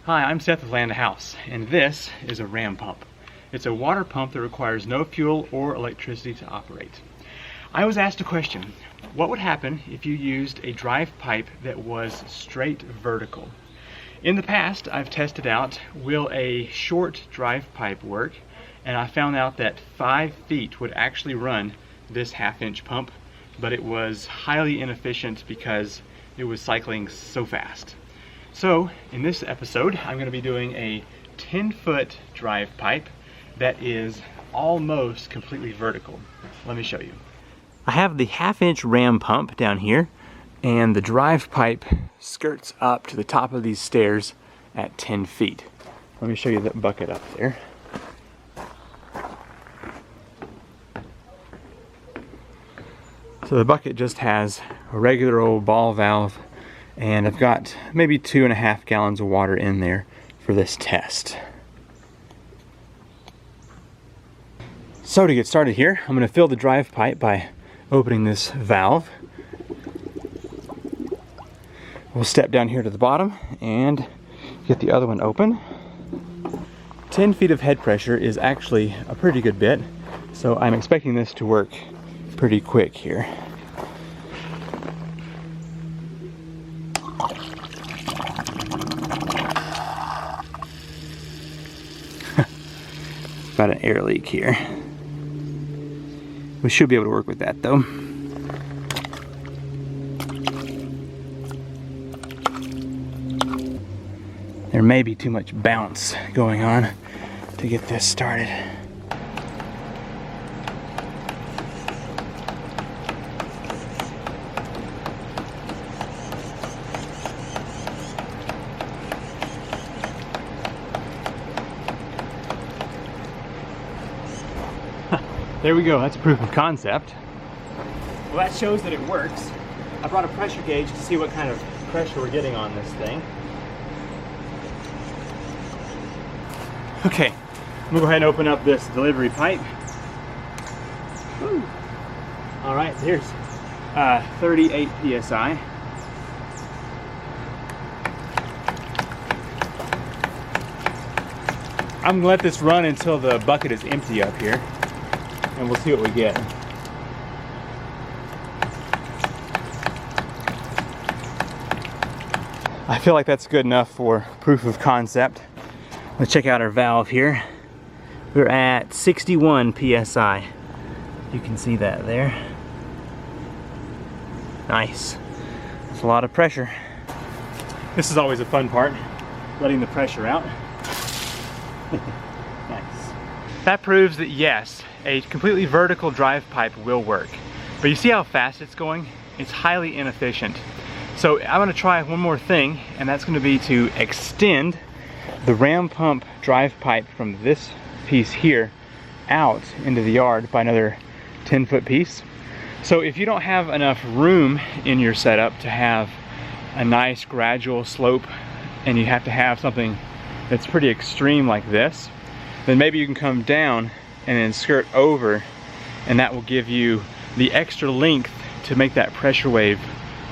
Hi, I'm Seth with Land House, and this is a ram pump. It's a water pump that requires no fuel or electricity to operate. I was asked a question: what would happen if you used a drive pipe that was straight vertical? In the past, I've tested out, will a short drive pipe work? And I found out that 5 feet would actually run this 1/2-inch pump, but it was highly inefficient because it was cycling so fast. So in this episode, I'm going to be doing a 10-foot drive pipe that is almost completely vertical. Let me show you. I have the 1/2-inch ram pump down here, and the drive pipe skirts up to the top of these stairs at 10 feet. Let me show you that bucket up there. So the bucket just has a regular old ball valve, and I've got maybe 2.5 gallons of water in there for this test. So to get started here, I'm going to fill the drive pipe by opening this valve. We'll step down here to the bottom and get the other one open. 10 feet of head pressure is actually a pretty good bit, so I'm expecting this to work pretty quick here. Got an air leak here. We should be able to work with that though. There may be too much bounce going on to get this started. There we go, that's proof of concept. Well, that shows that it works. I brought a pressure gauge to see what kind of pressure we're getting on this thing. Okay, I'm gonna go ahead and open up this delivery pipe. Woo. All right, here's 38 PSI. I'm gonna let this run until the bucket is empty up here, and we'll see what we get. I feel like that's good enough for proof of concept. Let's check out our valve here. We're at 61 PSI. You can see that there. Nice. That's a lot of pressure. This is always a fun part, letting the pressure out. Nice. That proves that yes, a completely vertical drive pipe will work. But you see how fast it's going? It's highly inefficient. So I'm gonna try one more thing, and that's gonna be to extend the ram pump drive pipe from this piece here out into the yard by another 10-foot piece. So if you don't have enough room in your setup to have a nice gradual slope, and you have to have something that's pretty extreme like this, then maybe you can come down and then skirt over, and that will give you the extra length to make that pressure wave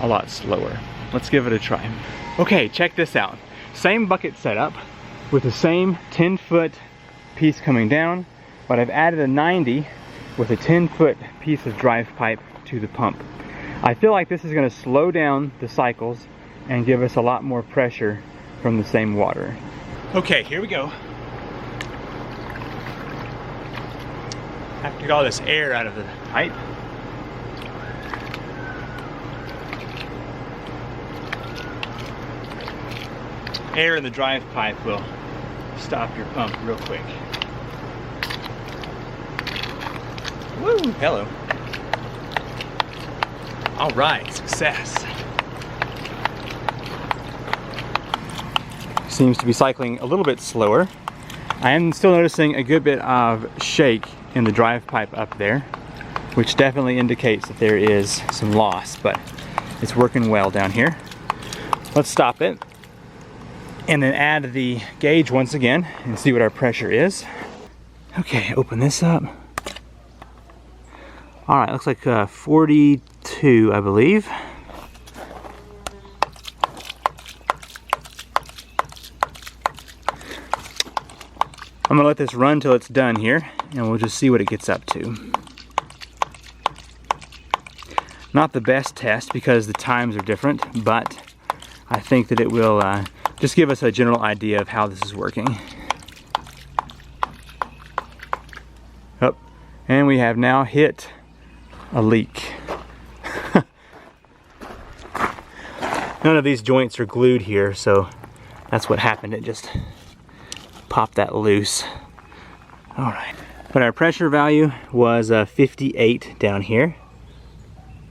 a lot slower. Let's give it a try. Okay, check this out. Same bucket setup with the same 10-foot piece coming down, but I've added a 90 with a 10-foot piece of drive pipe to the pump. I feel like this is going to slow down the cycles and give us a lot more pressure from the same water. Okay, here we go. Have to get all this air out of the pipe. Air in the drive pipe will stop your pump real quick. Woo, hello. All right, success. Seems to be cycling a little bit slower. I am still noticing a good bit of shake in the drive pipe up there, which definitely indicates that there is some loss, but it's working well down here. Let's stop it and then add the gauge once again and see what our pressure is. Okay, open this up. All right, looks like 42, I believe. I'm gonna let this run till it's done here, and we'll just see what it gets up to. Not the best test because the times are different, but I think that it will just give us a general idea of how this is working. Oh, and we have now hit a leak. None of these joints are glued here, so that's what happened. It just popped that loose. All right, but our pressure value was 58 down here,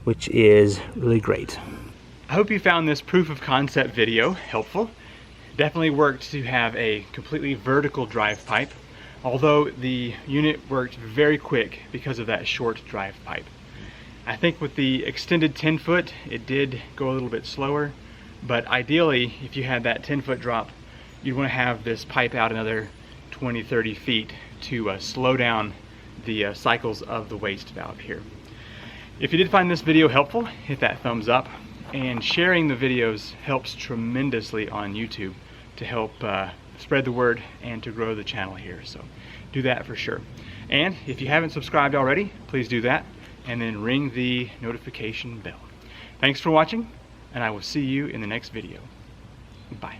which is really great. I hope you found this proof of concept video helpful. Definitely worked to have a completely vertical drive pipe, although the unit worked very quick because of that short drive pipe. I think with the extended 10-foot, it did go a little bit slower, but ideally, if you had that 10-foot drop, you'd want to have this pipe out another 20-30 feet to slow down the cycles of the waste valve here. If you did find this video helpful, hit that thumbs up, and sharing the videos helps tremendously on YouTube to help spread the word and to grow the channel here, so do that for sure. And if you haven't subscribed already, please do that, and then ring the notification bell. Thanks for watching, and I will see you in the next video. Bye.